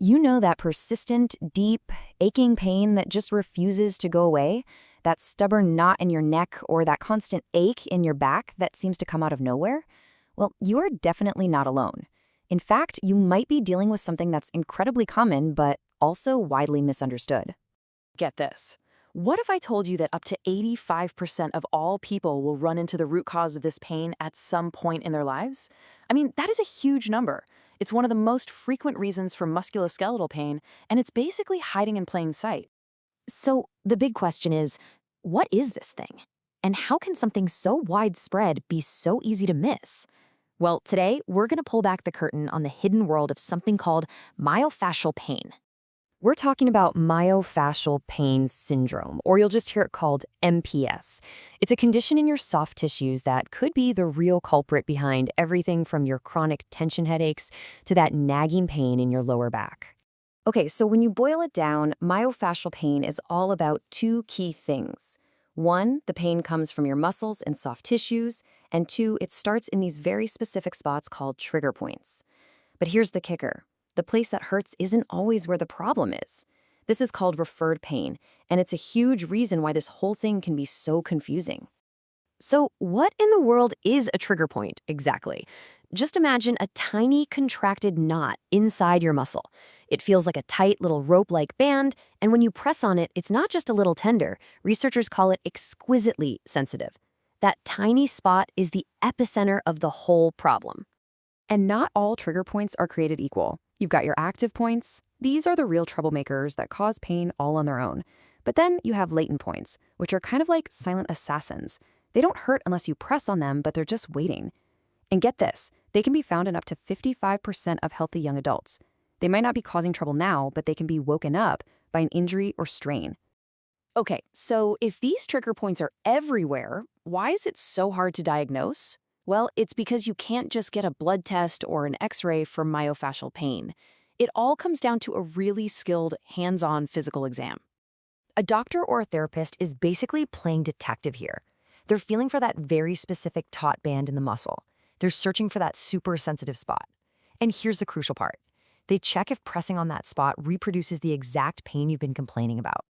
You know that persistent, deep, aching pain that just refuses to go away? That stubborn knot in your neck or that constant ache in your back that seems to come out of nowhere? Well, you are definitely not alone. In fact, you might be dealing with something that's incredibly common but also widely misunderstood. Get this. What if I told you that up to 85% of all people will run into the root cause of this pain at some point in their lives? I mean, that is a huge number. It's one of the most frequent reasons for musculoskeletal pain, and it's basically hiding in plain sight. So, the big question is, what is this thing? And how can something so widespread be so easy to miss? Well, today, we're going to pull back the curtain on the hidden world of something called myofascial pain. We're talking about myofascial pain syndrome, or you'll just hear it called MPS. It's a condition in your soft tissues that could be the real culprit behind everything from your chronic tension headaches to that nagging pain in your lower back. Okay, so when you boil it down, myofascial pain is all about two key things. One, the pain comes from your muscles and soft tissues, and two, it starts in these very specific spots called trigger points. But here's the kicker. The place that hurts isn't always where the problem is. This is called referred pain, and it's a huge reason why this whole thing can be so confusing. So what in the world is a trigger point exactly? Just imagine a tiny contracted knot inside your muscle. It feels like a tight little rope-like band, and when you press on it, it's not just a little tender. Researchers call it exquisitely sensitive. That tiny spot is the epicenter of the whole problem. And not all trigger points are created equal. You've got your active points. These are the real troublemakers that cause pain all on their own. But then you have latent points, which are kind of like silent assassins. They don't hurt unless you press on them, but they're just waiting. And get this, they can be found in up to 55% of healthy young adults. They might not be causing trouble now, but they can be woken up by an injury or strain. Okay, so if these trigger points are everywhere, why is it so hard to diagnose? Well, it's because you can't just get a blood test or an X-ray for myofascial pain. It all comes down to a really skilled, hands-on physical exam. A doctor or a therapist is basically playing detective here. They're feeling for that very specific taut band in the muscle. They're searching for that super sensitive spot. And here's the crucial part. They check if pressing on that spot reproduces the exact pain you've been complaining about.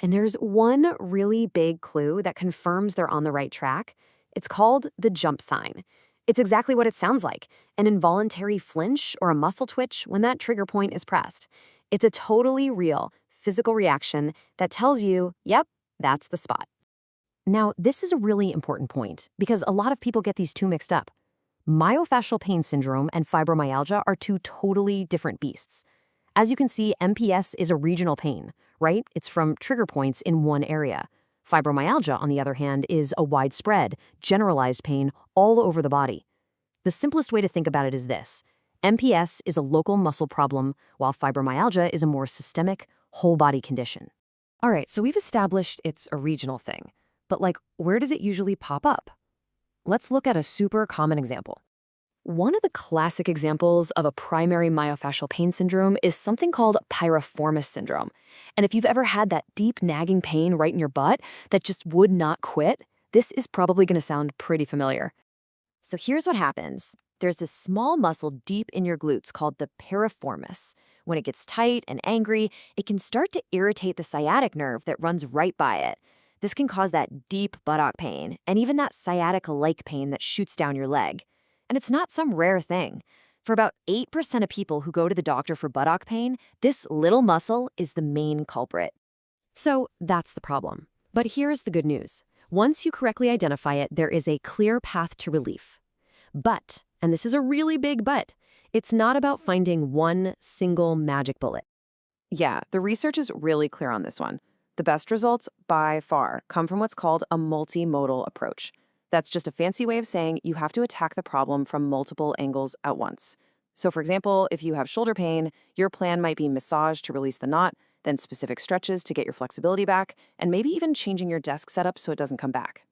And there's one really big clue that confirms they're on the right track. It's called the jump sign. It's exactly what it sounds like, an involuntary flinch or a muscle twitch when that trigger point is pressed. It's a totally real physical reaction that tells you, yep, that's the spot. Now, this is a really important point because a lot of people get these two mixed up. Myofascial pain syndrome and fibromyalgia are two totally different beasts. As you can see, MPS is a regional pain, right? It's from trigger points in one area. Fibromyalgia, on the other hand, is a widespread, generalized pain all over the body. The simplest way to think about it is this. MPS is a local muscle problem, while fibromyalgia is a more systemic, whole-body condition. All right, so we've established it's a regional thing. But where does it usually pop up? Let's look at a super common example. One of the classic examples of a primary myofascial pain syndrome is something called piriformis syndrome. And if you've ever had that deep nagging pain right in your butt that just would not quit, this is probably going to sound pretty familiar. So here's what happens. There's this small muscle deep in your glutes called the piriformis. When it gets tight and angry, it can start to irritate the sciatic nerve that runs right by it. This can cause that deep buttock pain and even that sciatica-like pain that shoots down your leg. And it's not some rare thing. For about 8% of people who go to the doctor for buttock pain, this little muscle is the main culprit. So that's the problem. But here's the good news. Once you correctly identify it, there is a clear path to relief. But, and this is a really big but, it's not about finding one single magic bullet. Yeah, the research is really clear on this one. The best results, by far, come from what's called a multimodal approach. That's just a fancy way of saying you have to attack the problem from multiple angles at once. So for example, if you have shoulder pain, your plan might be massage to release the knot, then specific stretches to get your flexibility back, and maybe even changing your desk setup so it doesn't come back.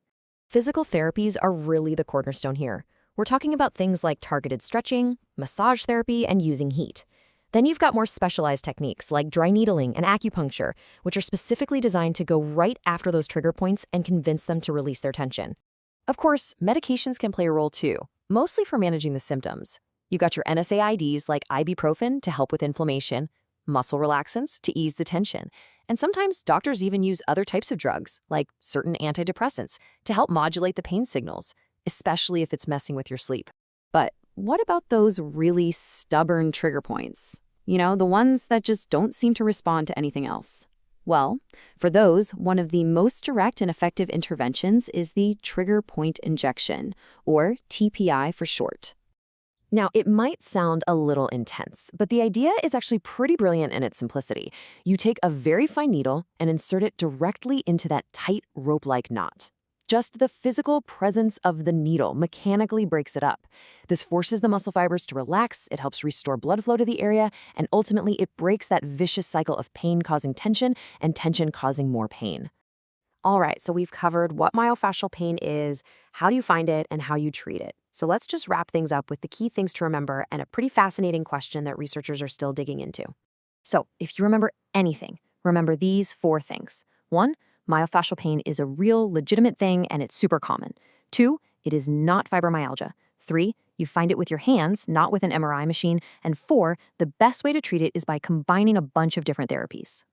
Physical therapies are really the cornerstone here. We're talking about things like targeted stretching, massage therapy, and using heat. Then you've got more specialized techniques like dry needling and acupuncture, which are specifically designed to go right after those trigger points and convince them to release their tension. Of course, medications can play a role too, mostly for managing the symptoms. You got your NSAIDs like ibuprofen to help with inflammation, muscle relaxants to ease the tension. And sometimes doctors even use other types of drugs, like certain antidepressants, to help modulate the pain signals, especially if it's messing with your sleep. But what about those really stubborn trigger points? The ones that just don't seem to respond to anything else. Well, for those, one of the most direct and effective interventions is the trigger point injection, or TPI for short. Now, it might sound a little intense, but the idea is actually pretty brilliant in its simplicity. You take a very fine needle and insert it directly into that tight rope-like knot. Just the physical presence of the needle mechanically breaks it up. This forces the muscle fibers to relax, it helps restore blood flow to the area, and ultimately it breaks that vicious cycle of pain causing tension and tension causing more pain. All right, so we've covered what myofascial pain is, how do you find it, and how you treat it. So let's just wrap things up with the key things to remember and a pretty fascinating question that researchers are still digging into. So if you remember anything, remember these 4 things. 1, myofascial pain is a real, legitimate thing and it's super common. 2, it is not fibromyalgia. 3, you find it with your hands, not with an MRI machine. And 4, the best way to treat it is by combining a bunch of different therapies.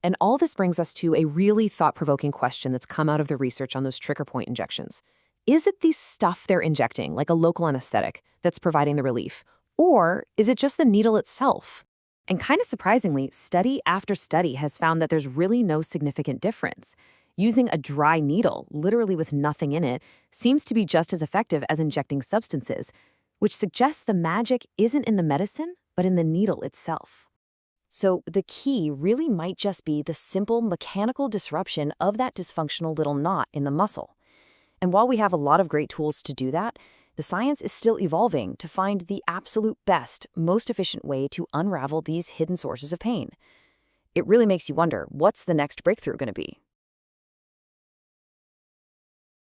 And all this brings us to a really thought-provoking question that's come out of the research on those trigger point injections. Is it the stuff they're injecting, like a local anesthetic, that's providing the relief? Or is it just the needle itself? And kind of surprisingly, study after study has found that there's really no significant difference. Using a dry needle, literally with nothing in it, seems to be just as effective as injecting substances, which suggests the magic isn't in the medicine, but in the needle itself. So the key really might just be the simple mechanical disruption of that dysfunctional little knot in the muscle. And while we have a lot of great tools to do that, the science is still evolving to find the absolute best, most efficient way to unravel these hidden sources of pain. It really makes you wonder, what's the next breakthrough going to be?